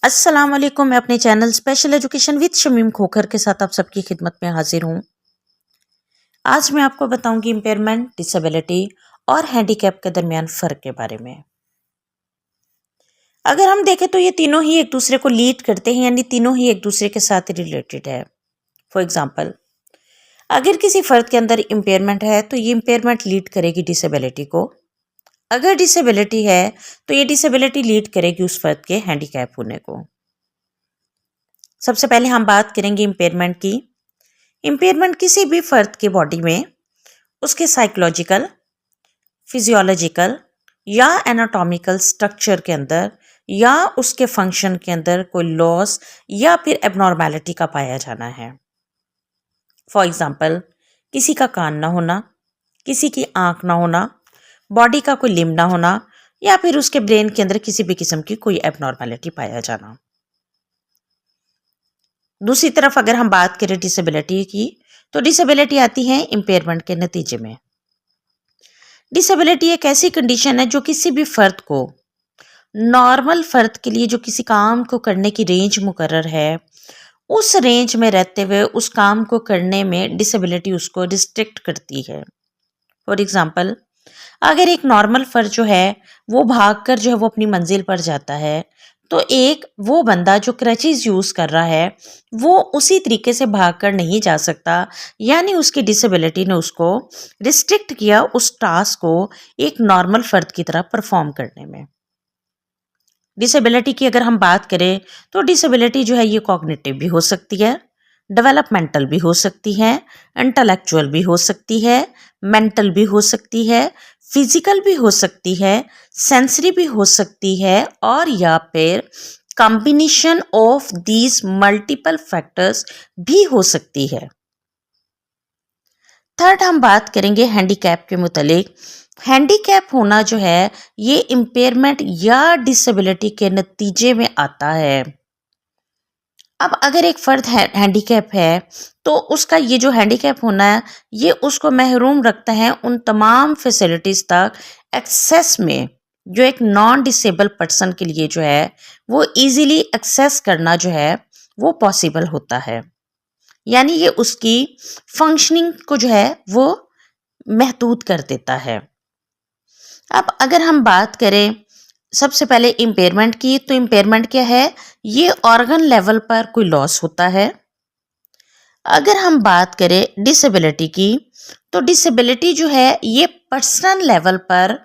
अस्सलाम वालेकुम। मैं अपने channel special education with Shamim Khokhar के साथ आप सबकी खिदमत में हाजिर हूँ। आज मैं आपको बताऊंगी इम्पेयरमेंट, डिसेबिलिटी और हैंडीकैप के दरमियान फ़र्क के बारे में। अगर हम देखें तो ये तीनों ही एक दूसरे को लीड करते हैं, यानी तीनों ही एक दूसरे के साथ रिलेटेड है। फॉर एग्जाम्पल, अगर किसी फ़र्द के अंदर इम्पेयरमेंट है तो ये इम्पेयरमेंट लीड करेगी डिसेबिलिटी को। अगर डिसेबिलिटी है तो ये डिसेबिलिटी लीड करेगी उस फर्द के हैंडीकैप होने को। सबसे पहले हम बात करेंगे इम्पेयरमेंट की। इम्पेयरमेंट किसी भी फर्द की बॉडी में उसके साइकोलॉजिकल, फिजियोलॉजिकल या एनाटॉमिकल स्ट्रक्चर के अंदर या उसके फंक्शन के अंदर कोई लॉस या फिर एबनॉर्मेलिटी का पाया जाना है। फॉर एग्जाम्पल, किसी का कान ना होना, किसी की आंख ना होना, बॉडी का कोई लिम्ब ना होना या फिर उसके ब्रेन के अंदर किसी भी किस्म की कोई एबनॉर्मेलिटी पाया जाना। दूसरी तरफ अगर हम बात करें डिसेबिलिटी की, तो डिसेबिलिटी आती है इम्पेयरमेंट के नतीजे में। डिसेबिलिटी एक ऐसी कंडीशन है जो किसी भी फर्द को, नॉर्मल फर्द के लिए जो किसी काम को करने की रेंज मुकर्रर है, उस रेंज में रहते हुए उस काम को करने में डिसेबिलिटी उसको रिस्ट्रिक्ट करती है। फॉर एग्जाम्पल, अगर एक नॉर्मल फर्द जो है वो भागकर जो है वो अपनी मंजिल पर जाता है, तो एक वो बंदा जो क्रचेस यूज़ कर रहा है वो उसी तरीके से भागकर नहीं जा सकता, यानी उसकी डिसेबिलिटी ने उसको रिस्ट्रिक्ट किया उस टास्क को एक नॉर्मल फर्द की तरह परफॉर्म करने में। डिसेबिलिटी की अगर हम बात करें तो डिसेबिलिटी जो है ये कॉग्निटिव भी हो सकती है, डेवलपमेंटल भी हो सकती है, इंटेलेक्चुअल भी हो सकती है, मेंटल भी हो सकती है, फिजिकल भी हो सकती है, सेंसरी भी हो सकती है और या फिर combination of these multiple factors भी हो सकती है। थर्ड हम बात करेंगे हैंडीकैप के मुतालिक। हैंडीकैप होना जो है ये इम्पेयरमेंट या डिसेबिलिटी के नतीजे में आता है। अब अगर एक फ़र्द हैंडीकैप है तो उसका ये जो हैंडीकैप होना है ये उसको महरूम रखता है उन तमाम फैसिलिटीज़ तक एक्सेस में, जो एक नॉन डिसेबल पर्सन के लिए जो है वो इजीली एक्सेस करना जो है वो पॉसिबल होता है। यानी ये उसकी फंक्शनिंग को जो है वो महदूद कर देता है। अब अगर हम बात करें सबसे पहले इम्पेयरमेंट की, तो इम्पेयरमेंट क्या है? ये ऑर्गन लेवल पर कोई लॉस होता है। अगर हम बात करें डिसेबिलिटी की, तो डिसेबिलिटी जो है ये पर्सनल लेवल पर